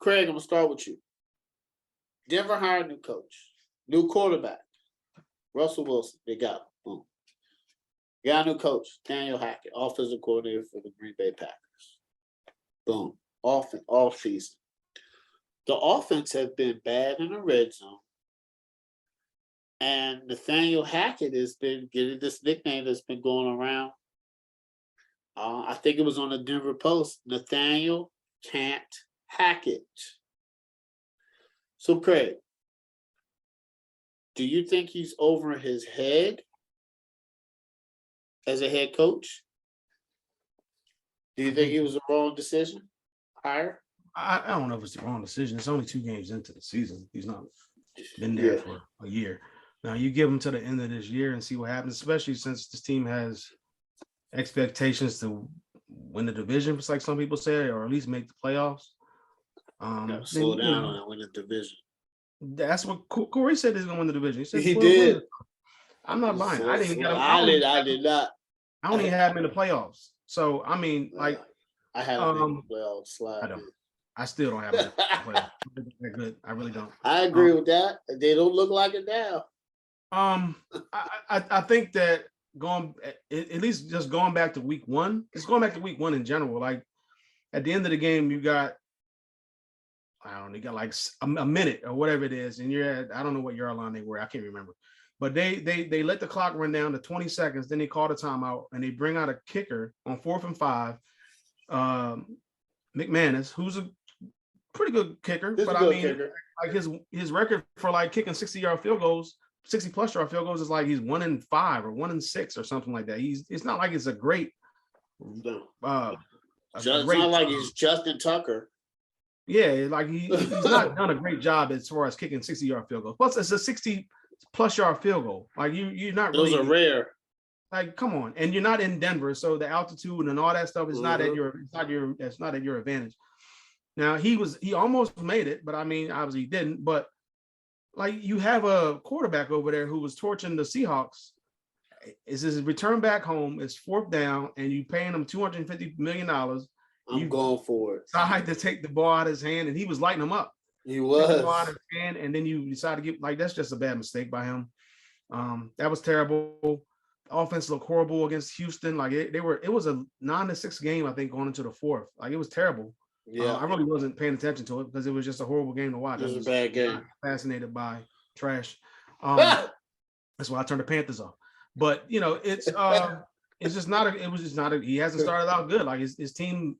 Craig, I'm gonna start with you. Denver hired a new coach, new quarterback, Russell Wilson. They got him. Boom. Got a new coach, Daniel Hackett, offensive coordinator for the Green Bay Packers. Boom. Off season. The offense has been bad in the red zone. And Nathaniel Hackett has been getting this nickname that's been going around. I think it was on the Denver Post. Nathaniel Can't Hack It. So, Craig, do you think he's over his head as a head coach? Do you think it was a wrong decision? Hire? I don't know if it's the wrong decision. It's only 2 games into the season. He's not been there for a year. Now, you give him to the end of this year and see what happens, especially since this team has expectations to win the division, like some people say, or at least make the playoffs. Slow down and win the division. That's what Corey said. He's going to win the division. He said he did. I'm not lying. I didn't get him. I did not. I only had him in the playoffs. So I mean, like, I had him in the playoffs. Slide. I still don't have him in the playoffs. They're good. I really don't. I agree with that. They don't look like it now. I think that at least just going back to week 1, just going back to week 1 in general, like at the end of the game, you got like a minute or whatever it is, and you're at, I don't know what yard line they were, I can't remember, but they let the clock run down to 20 seconds, then they call a timeout and they bring out a kicker on 4th and 5, McManus, who's a pretty good kicker, but I mean, like his record for like kicking 60-yard field goals, 60+ yard field goals is like he's 1-5 or 1-6 or something like that. It's not like it's a great. It's not like he's Justin Tucker. Yeah, like he's not done a great job as far as kicking 60-yard field goals. Plus, it's a 60+ yard field goal. Like you're not really. Those are rare. Like, come on, and you're not in Denver, so the altitude and all that stuff is not at your. It's not at your advantage. Now he almost made it, but I mean, obviously he didn't. But like, you have a quarterback over there who was torching the Seahawks. Is his return back home? It's 4th down, and you paying him $250 million. I'm going for it. Tried to take the ball out of his hand, and he was lighting him up. He was. Take the ball out of his hand, and then you decide to get, like, that's just a bad mistake by him. That was terrible. The offense looked horrible against Houston. Like it was a 9-6 game, I think, going into the 4th. Like, it was terrible. Yeah, I really wasn't paying attention to it because it was just a horrible game to watch. It was a bad game. Fascinated by trash. That's why I turned the Panthers off. But it's just not. It was just not. He hasn't started out good. Like his team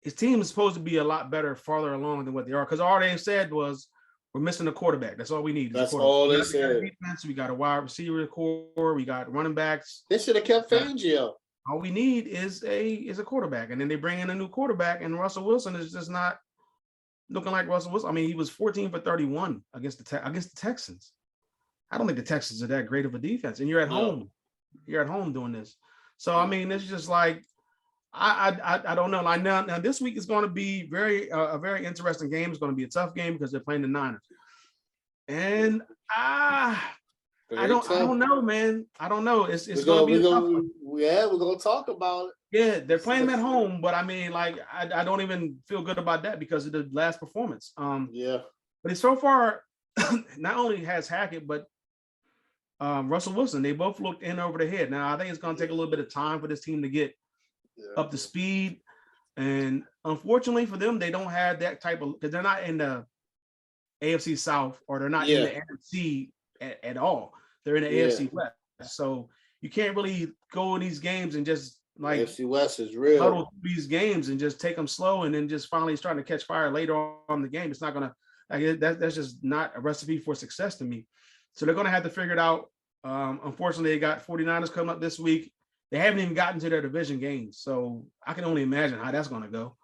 is supposed to be a lot better, farther along than what they are. Because all they said was, we're missing a quarterback. That's all we need. That's all they said. Defense, we got a wide receiver core. We got running backs. They should have kept Fangio. All we need is a quarterback, and then they bring in a new quarterback, and Russell Wilson is just not looking like Russell Wilson. I mean, he was 14 for 31 against the Texans. I don't think the Texans are that great of a defense, and you're at home. You're at home doing this. So I mean, it's just like I don't know. Like now this week is going to be a very interesting game. It's going to be a tough game because they're playing the Niners, and I don't know, man. I don't know. It's going to be tough. Yeah, we're going to talk about it. Yeah, they're playing them at home, but I mean, like, I don't even feel good about that because of the last performance. Yeah. But it's so far, not only has Hackett, but Russell Wilson, they both looked in over the head. Now, I think it's going to take a little bit of time for this team to get up to speed. And unfortunately for them, they don't have that type of, because they're not in the AFC South, or they're not in the NFC at all. They're in the AFC West. So you can't really go in these games and just like AFC West is real. Huddle these games and just take them slow and then just finally starting to catch fire later on in the game. It's not going to, that's just not a recipe for success to me. So they're going to have to figure it out. Unfortunately, they got 49ers coming up this week. They haven't even gotten to their division games. So I can only imagine how that's going to go.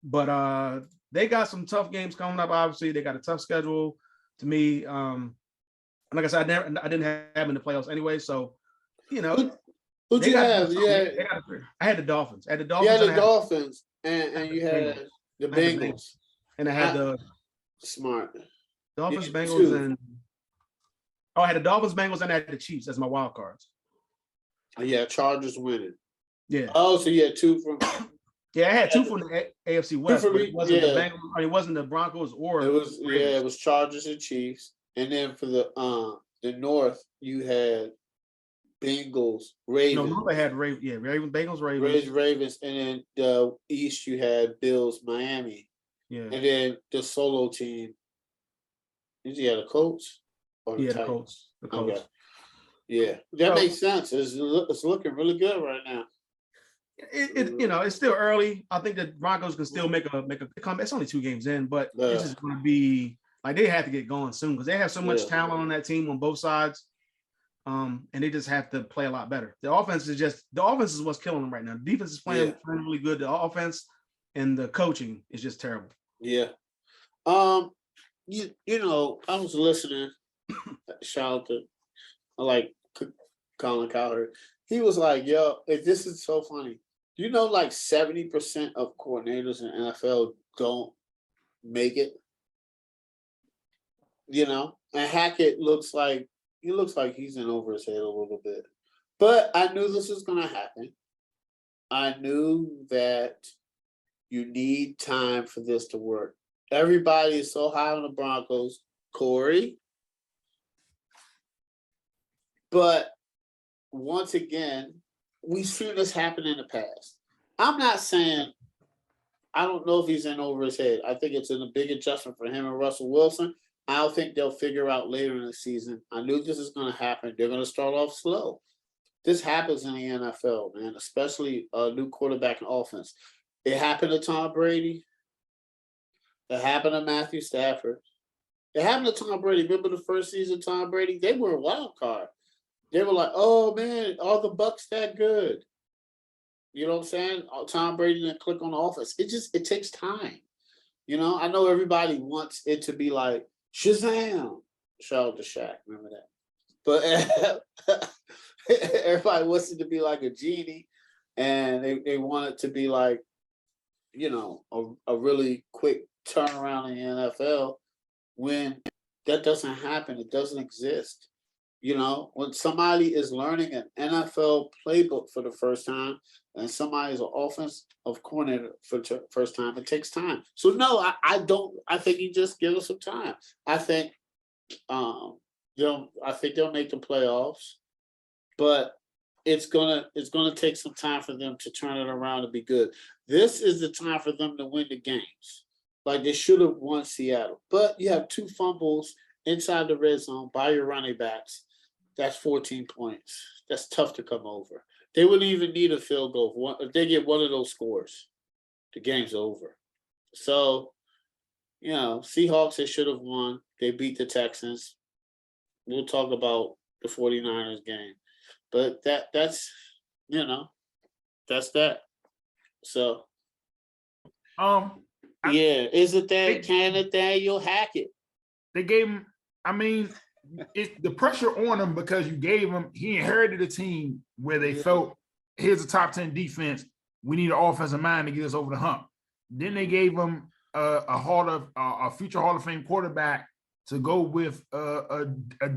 But they got some tough games coming up. Obviously, they got a tough schedule. To me, like I said, I didn't have in the playoffs anyway. So, who'd you have? I had the Dolphins. You had the Dolphins, and you had the Bengals, and I had the smart Dolphins, Bengals, and I had the Dolphins, Bengals, and I had the Chiefs as my wild cards. Yeah, Chargers winning. Yeah. Oh, so you had two from. Yeah, I had two from the AFC West, but it wasn't the yeah. Bengals. I mean, it wasn't the Broncos or It was Raiders. it was Chargers and Chiefs, and then for the North you had Bengals, No, Ravens, North had Ravens. Yeah, Ravens, Bengals, Ravens. Ravens, and then the East you had Bills, Miami, Yeah, and then the solo team. Did you have the Colts or the yeah, the Titans? Colts. The Colts. Okay, yeah, that So makes sense. It's looking really good right now. it's still early. I think the Broncos can still make a comeback. It's only 2 games in, but it's just going to be like they have to get going soon because they have so much talent on that team on both sides. And they just have to play a lot better. The offense is what's killing them right now. The defense is playing really good. The offense and the coaching is just terrible. Yeah. I was listening. Shout out to I like Colin Cowherd. He was like, "Yo, this is so funny. Like 70% of coordinators in the NFL don't make it. And Hackett looks like he's in over his head a little bit. But I knew this was going to happen. I knew that you need time for this to work. Everybody is so high on the Broncos, Corey. But once again, we've seen this happen in the past. I'm not saying I don't know if he's in over his head. I think it's a big adjustment for him and Russell Wilson. I don't think they'll figure out later in the season. I knew this is going to happen. They're going to start off slow. This happens in the NFL, man, especially a new quarterback and offense. It happened to Tom Brady. It happened to Matthew Stafford. It happened to Tom Brady. Remember the first season, Tom Brady? They were a wild card. They were like, oh, man, all the Bucks that good. You know what I'm saying? Tom Brady didn't click on the offense. It takes time. I know everybody wants it to be like, Shazam. Shout out to Shaq. Remember that? But everybody wants it to be like a genie, and they want it to be like, a really quick turnaround in the NFL. When that doesn't happen, it doesn't exist. When somebody is learning an NFL playbook for the first time, and somebody's an offensive coordinator for the first time, it takes time. So no, I don't. I think you just give us some time. I think, they'll make the playoffs, but it's gonna take some time for them to turn it around and be good. This is the time for them to win the games. Like they should have won Seattle, but you have 2 fumbles inside the red zone by your running backs. That's 14 points. That's tough to come over. They wouldn't even need a field goal. If they get one of those scores, the game's over. So, Seahawks, they should have won. They beat the Texans. We'll talk about the 49ers game. But that's that. So, is it that can Nathaniel Hackett? They gave him, it's the pressure on him because you gave him, he inherited a team where they felt, here's a top 10 defense. We need an offensive mind to get us over the hump. Then they gave him a future Hall of Fame quarterback to go with a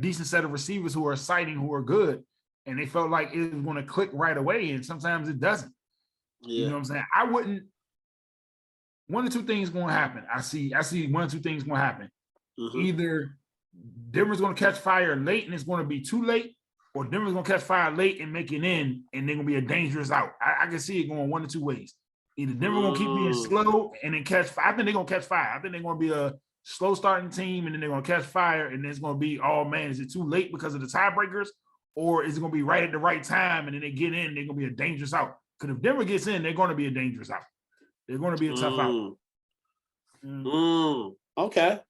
decent set of receivers who are exciting, who are good. And they felt like it was going to click right away. And sometimes it doesn't. Yeah. You know what I'm saying? I wouldn't. One or two things going to happen. I see one or two things going to happen. Mm-hmm. Either Denver's going to catch fire late and it's going to be too late, or Denver's going to catch fire late and make it in, and they're going to be a dangerous out. I can see it going one or two ways. Either Denver going to keep being slow and then catch fire. I think they're going to catch fire. I think they're going to be a slow starting team, and then they're going to catch fire, and then it's going to be, oh, man, is it too late because of the tiebreakers, or is it going to be right at the right time, and then they get in, they're going to be a dangerous out? Because if Denver gets in, they're going to be a dangerous out. They're going to be a tough out. Okay.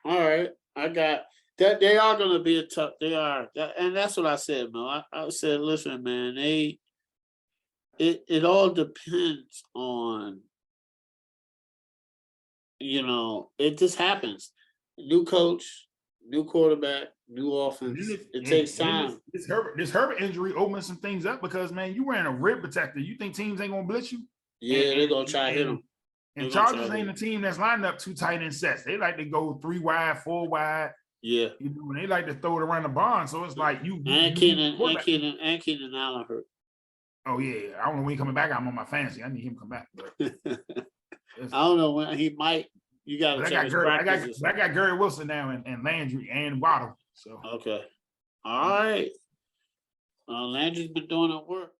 All right. I got that. They are going to be a tough. They are. And that's what I said, man. I said, listen, man, it all depends on, it just happens. New coach, new quarterback, new offense. It takes time. This Herbert injury opens some things up because, man, you ran a rib protector. You think teams ain't going to blitz you? Yeah, they're going to try to hit him. And Chargers ain't a team that's lined up 2 tight end sets. They like to go 3 wide, 4 wide. Yeah. And they like to throw it around the barn. So it's like and Keenan Allen hurt. Oh yeah, I don't know when he coming back. I'm on my fantasy. I need him to come back. But I don't know when he might. You got to I check got his Gary, practices. I got Gary Wilson now and Landry and Waddle. So Okay. All right. Landry's been doing that work.